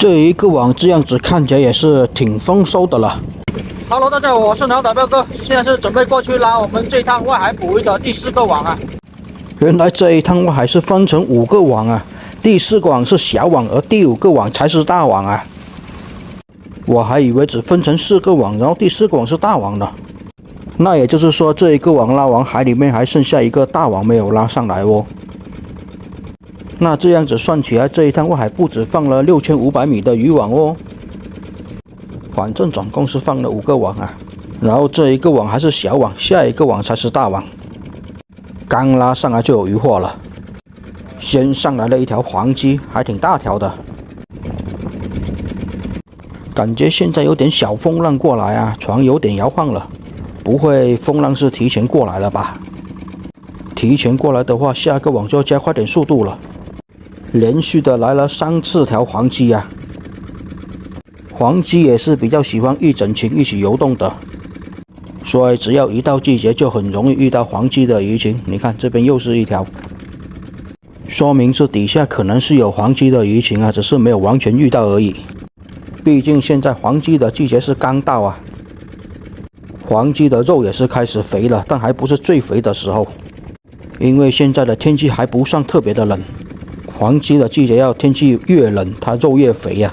这一个网这样子看起来也是挺丰收的了。Hello， 大家好，我是鸟打彪哥，现在是准备过去拉我们这一趟外海捕鱼的第4个网啊。原来这一趟外海是分成5个网啊，第4个网是小网，而第5个网才是大网啊。我还以为只分成4个网，然后第4个网是大网呢。那也就是说，这一个网拉完，海里面还剩下一个大网没有拉上来哦。那这样子算起来，这一趟外海不止放了6500米的渔网哦。反正总共是放了5个网啊，然后这一个网还是小网，下一个网才是大网。刚拉上来就有渔获了，先上来了一条黄鲫，还挺大条的。感觉现在有点小风浪过来啊，船有点摇晃了。不会风浪是提前过来了吧？提前过来的话，下个网就要加快点速度了。连续的来了3、4条黄鲫啊！黄鲫也是比较喜欢一整群一起游动的，所以只要一到季节就很容易遇到黄鲫的鱼群。你看这边又是一条，说明这底下可能是有黄鲫的鱼群啊，只是没有完全遇到而已。毕竟现在黄鲫的季节是刚到啊。黄鲫的肉也是开始肥了，但还不是最肥的时候，因为现在的天气还不算特别的冷。黄鲫的季节要天气越冷，它肉越肥呀。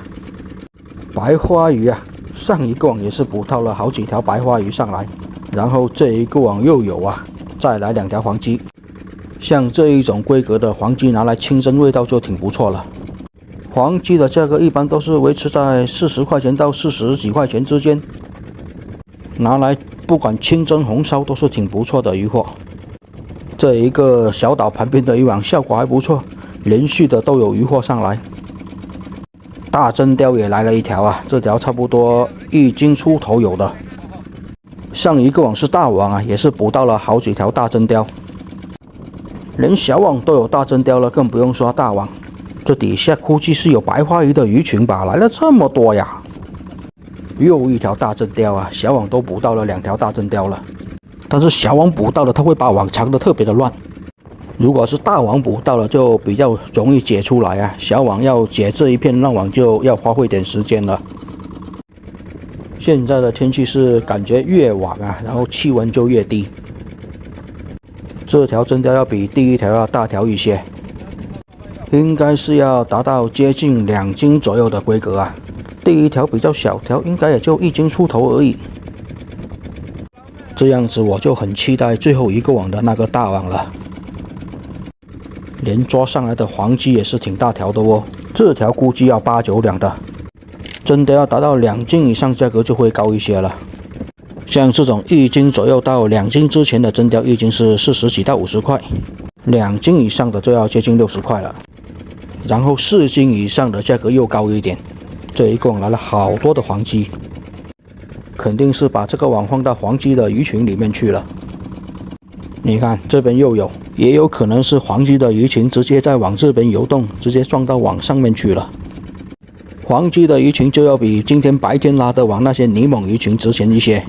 白花鱼啊，上一个网也是捕到了好几条白花鱼上来，然后这一个网又有啊，再来2条黄鲫。像这一种规格的黄鲫拿来清蒸，味道就挺不错了。黄鲫的价格一般都是维持在40块钱到40几块钱之间。拿来不管清蒸红烧都是挺不错的渔获。这一个小岛旁边的渔网效果还不错，连续的都有渔获上来。大真鲷也来了一条啊，这条差不多1斤出头有的。上一个网是大网啊，也是捕到了好几条大真鲷。连小网都有大真鲷了，更不用说大网。这底下估计是有白花鱼的鱼群吧，来了这么多呀！又一条大真鲷啊，小网都捕到了2条大真鲷了，但是小网捕到了，它会把网藏得特别的乱。如果是大网捕到了，就比较容易解出来啊。小网要解这一片烂网，就要花费点时间了。现在的天气是感觉越晚啊，然后气温就越低。这条真鲷要比第1条要大条一些，应该是要达到接近2斤左右的规格啊。第1条比较小条，应该也就1斤出头而已。这样子我就很期待最后一个网的那个大网了。连抓上来的黄鲫也是挺大条的哦，这条估计要8、9两的。真的要达到2斤以上，价格就会高一些了。像这种1斤左右到2斤之前的真鲷，1斤是40几到50块，2斤以上的就要接近60块了。然后4斤以上的价格又高一点。这一共来了好多的黄鲫，肯定是把这个网放到黄鲫的鱼群里面去了。你看这边又有，也有可能是黄鲫的鱼群直接在往这边游动，直接撞到网上面去了。黄鲫的鱼群就要比今天白天拉的网那些泥猛鱼群值钱一些，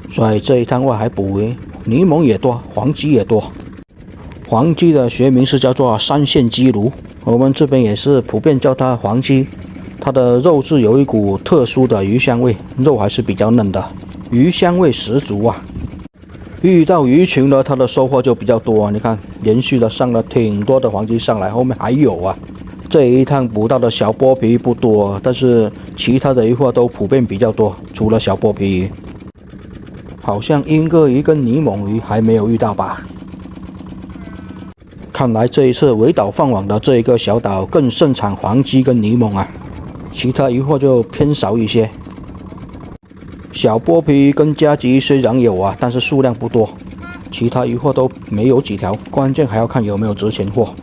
所以这一趟外海捕鱼，泥猛也多，黄鲫也多。黄鲫的学名是叫做3线鲫鲈，我们这边也是普遍叫它黄鲫。它的肉质有一股特殊的鱼香味，肉还是比较嫩的，鱼香味十足啊。遇到鱼群呢，它的收获就比较多啊。你看，连续的上了挺多的黄鲫上来，后面还有啊。这一趟捕到的小剥皮鱼不多，但是其他的渔获都普遍比较多，除了小剥皮鱼。好像英哥鱼跟泥猛鱼还没有遇到吧？看来这一次围岛放网的这一个小岛更盛产黄鲫跟泥猛啊。其他渔获就偏少一些，小剥皮鱼跟夹鲫虽然有啊，但是数量不多，其他渔获都没有几条，关键还要看有没有值钱货。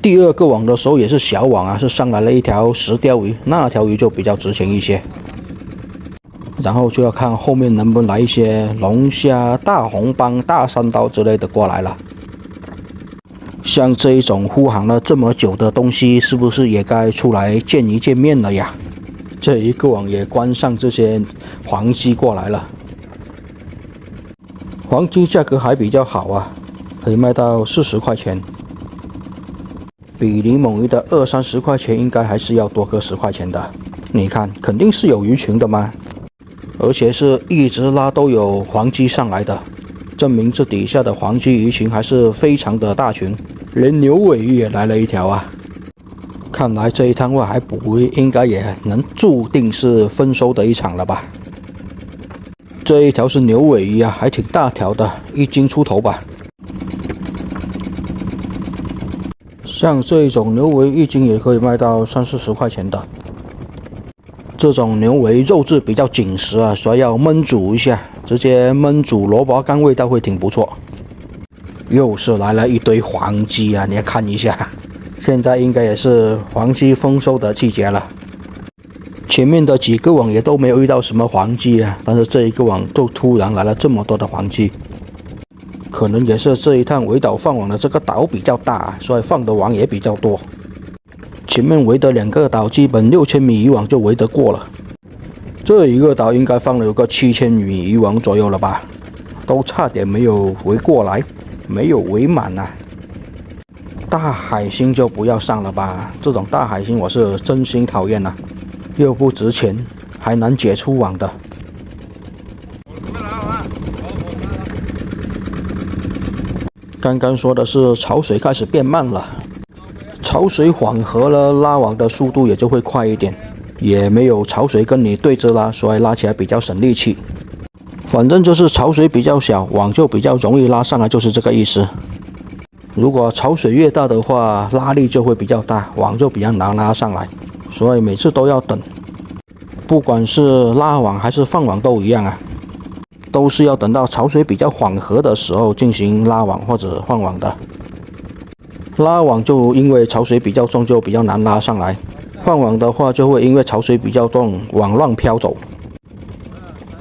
第2个网的时候也是小网啊，是上来了一条石鲷鱼，那条鱼就比较值钱一些。然后就要看后面能不能来一些龙虾、大红斑、大三刀之类的过来了。像这一种护航了这么久的东西，是不是也该出来见一见面了呀？这一个网也关上这些黄鲫过来了。黄鲫价格还比较好啊，可以卖到40块钱。比柠檬鱼的20-30块钱应该还是要多个10块钱的。你看，肯定是有鱼群的嘛，而且是一直拉都有黄鲫上来的，证明这底下的黄鲫鱼群还是非常的大群，连牛尾鱼也来了一条啊！看来这一趟外海捕鱼应该也能注定是丰收的一场了吧？这一条是牛尾鱼啊，还挺大条的，1斤出头吧。像这一种牛尾1斤也可以卖到30-40块钱的。这种牛尾肉质比较紧实啊，所以要焖煮一下，直接焖煮萝卜干味道会挺不错。又是来了一堆黄鲫啊，你要看一下，现在应该也是黄鲫丰收的季节了。前面的几个网也都没有遇到什么黄鲫啊，但是这一个网就突然来了这么多的黄鲫，可能也是这一趟围岛放网的这个岛比较大，所以放的网也比较多。前面围的2个岛基本6000米渔网就围得过了，这一个岛应该放了有个7000米渔网左右了吧，都差点没有围过来，没有围满啊。大海星就不要上了吧，这种大海星我是真心讨厌啊，又不值钱，还难解出网的。刚刚说的是潮水开始变慢了，潮水缓和了，拉网的速度也就会快一点，也没有潮水跟你对着拉，所以拉起来比较省力气。反正就是潮水比较小，网就比较容易拉上来，就是这个意思。如果潮水越大的话，拉力就会比较大，网就比较难拉上来，所以每次都要等。不管是拉网还是放网都一样啊，都是要等到潮水比较缓和的时候进行拉网或者放网的。拉网就因为潮水比较重，就比较难拉上来；放网的话，就会因为潮水比较重，网乱飘走。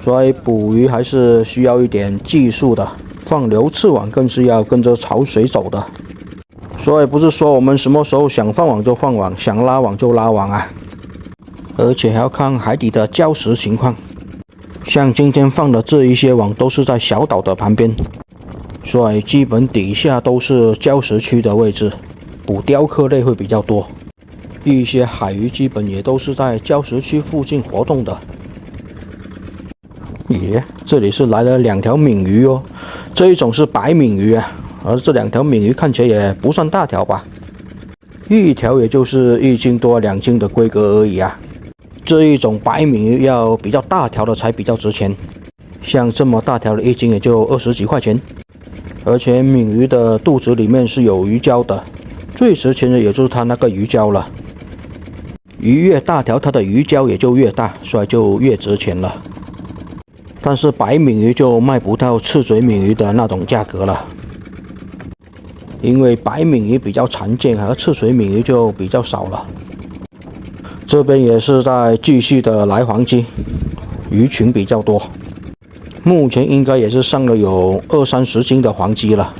所以捕鱼还是需要一点技术的，放流刺网更是要跟着潮水走的。所以不是说我们什么时候想放网就放网，想拉网就拉网啊，而且还要看海底的礁石情况。像今天放的这一些网都是在小岛的旁边，所以基本底下都是礁石区的位置，捕雕刻类会比较多。一些海鱼基本也都是在礁石区附近活动的。耶，这里是来了2条闽鱼哦，这一种是白闽鱼啊，而这2条闽鱼看起来也不算大条吧，一条也就是1斤多2斤的规格而已啊。这一种白闽鱼要比较大条的才比较值钱，像这么大条的1斤也就20几块钱，而且闽鱼的肚子里面是有鱼胶的，最值钱的也就是它那个鱼胶了。鱼越大条，它的鱼胶也就越大，所以就越值钱了。但是白闽鱼就卖不到赤嘴闽鱼的那种价格了，因为白闽鱼比较常见，而赤嘴闽鱼就比较少了。这边也是在继续的来黄鲫，鱼群比较多，目前应该也是上了有20-30斤的黄鲫了。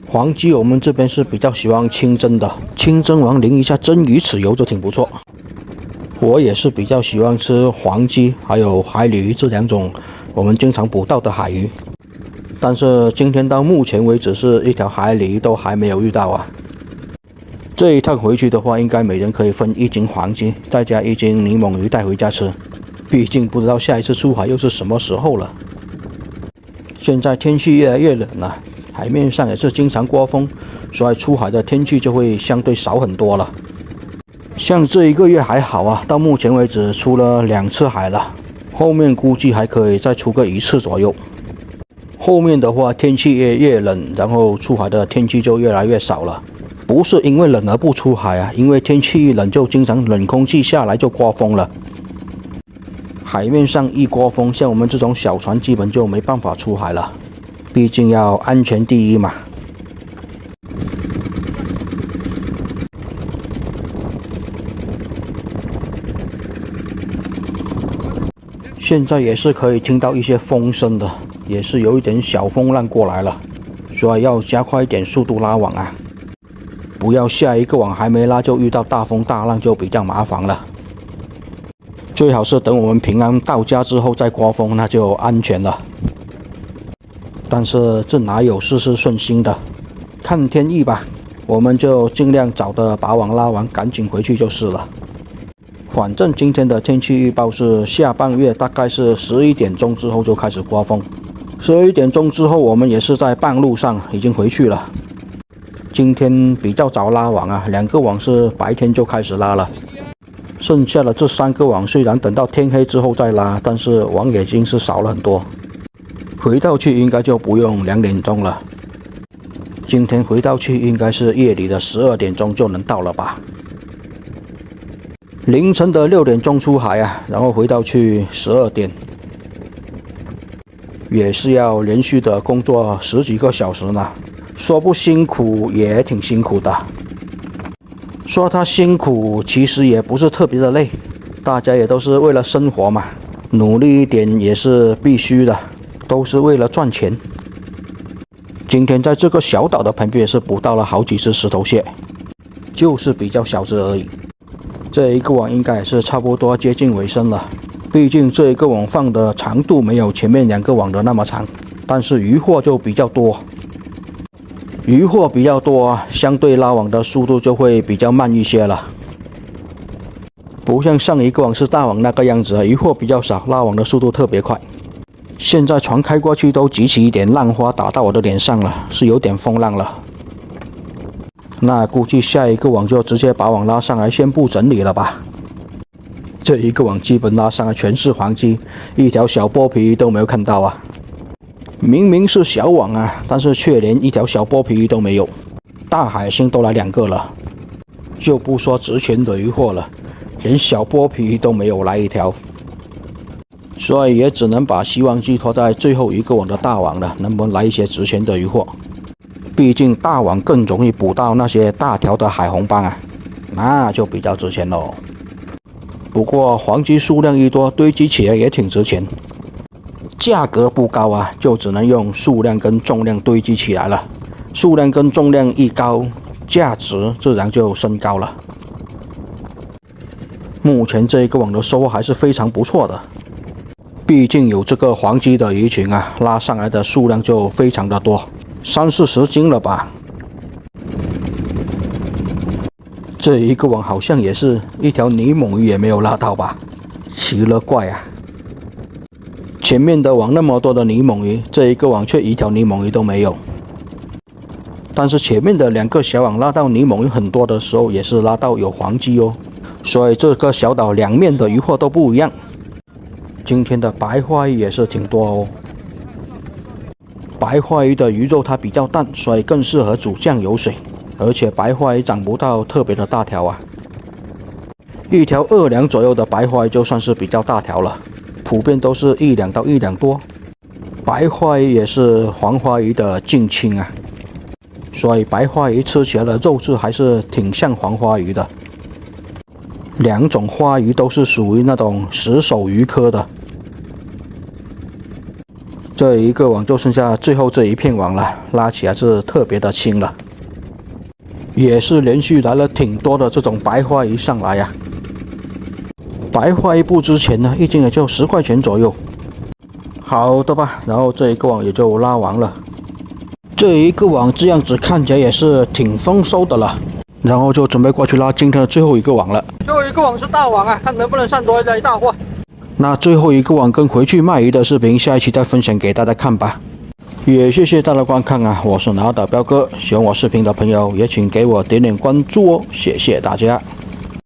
黄鲫我们这边是比较喜欢清蒸的，清蒸完淋一下蒸鱼豉油就挺不错。我也是比较喜欢吃黄鲫还有海鲤鱼这2种我们经常捕到的海鱼，但是今天到目前为止是一条海鲤鱼都还没有遇到啊。这一趟回去的话，应该每人可以分1斤黄鲫，再加1斤柠檬鱼带回家吃。毕竟不知道下一次出海又是什么时候了。现在天气越来越冷了，海面上也是经常刮风，所以出海的天气就会相对少很多了。像这1个月还好啊，到目前为止出了2次海了，后面估计还可以再出个1次左右。后面的话天气越冷，然后出海的天气就越来越少了。不是因为冷而不出海啊，因为天气一冷就经常冷空气下来就刮风了。海面上一刮风，像我们这种小船基本就没办法出海了，毕竟要安全第一嘛。现在也是可以听到一些风声的，也是有一点小风浪过来了，所以要加快一点速度拉网啊，不要下一个网还没拉就遇到大风大浪，就比较麻烦了。最好是等我们平安到家之后再刮风，那就安全了。但是这哪有事事顺心的，看天意吧。我们就尽量早的把网拉完，赶紧回去就是了。反正今天的天气预报是下半月大概是11点钟之后就开始刮风，11点钟之后我们也是在半路上已经回去了。今天比较早拉网啊，2个网是白天就开始拉了，剩下的这3个网虽然等到天黑之后再拉，但是网也已经是少了很多。回到去应该就不用2点钟了，今天回到去应该是夜里的12点钟就能到了吧。凌晨的6点钟出海啊，然后回到去12点，也是要连续的工作10几个小时呢。说不辛苦也挺辛苦的，说它辛苦其实也不是特别的累，大家也都是为了生活嘛，努力一点也是必须的，都是为了赚钱。今天在这个小岛的旁边也是捕到了好几只石头蟹，就是比较小只而已。这一个网应该也是差不多接近尾声了，毕竟这一个网放的长度没有前面2个网的那么长，但是渔获就比较多。渔获比较多啊，相对拉网的速度就会比较慢一些了，不像上一个网是大网那个样子啊，渔获比较少，拉网的速度特别快。现在船开过去都激起一点浪花打到我的脸上了，是有点风浪了。那估计下一个网就直接把网拉上来先不整理了吧。这一个网基本拉上来全是黄鲫，一条小剥皮鱼都没有看到啊。明明是小网啊，但是却连一条小剥皮鱼都没有。大海星都来2个了，就不说值钱的渔获了，连小剥皮鱼都没有来一条。所以也只能把希望寄托在最后一个网的大网了，能不能来一些值钱的渔获？毕竟大网更容易捕到那些大条的海红斑啊，那就比较值钱喽。不过黄鲫数量一多，堆积起来也挺值钱。价格不高啊，就只能用数量跟重量堆积起来了。数量跟重量一高，价值自然就升高了。目前这一个网的收获还是非常不错的，毕竟有这个黄鲫的鱼群啊，拉上来的数量就非常的多，30、40斤了吧。这一个网好像也是一条泥猛鱼也没有拉到吧，奇了怪啊！前面的网那么多的泥猛鱼，这一个网却一条泥猛鱼都没有。但是前面的2个小网拉到泥猛鱼很多的时候，也是拉到有黄鲫哦。所以这个小岛2面的渔获都不一样。今天的白花鱼也是挺多哦。白花鱼的鱼肉它比较淡，所以更适合煮酱油水。而且白花鱼长不到特别的大条啊，一条2两左右的白花鱼就算是比较大条了。普遍都是1两到1两多，白花鱼也是黄花鱼的近亲啊，所以白花鱼吃起来的肉质还是挺像黄花鱼的。2种花鱼都是属于那种石首鱼科的。这一个网就剩下最后这一片网了，拉起来是特别的轻了，也是连续来了挺多的这种白花鱼上来呀。白花鱼不值钱呢，一斤也就10块钱左右。好的吧，然后这一个网也就拉完了。这一个网这样子看起来也是挺丰收的了，然后就准备过去拉今天的最后一个网了。最后一个网是大网啊，看能不能上多一大货。那最后一个网跟回去卖鱼的视频，下一期再分享给大家看吧。也谢谢大家观看啊，我是拿岛彪哥，喜欢我视频的朋友也请给我点点关注哦，谢谢大家。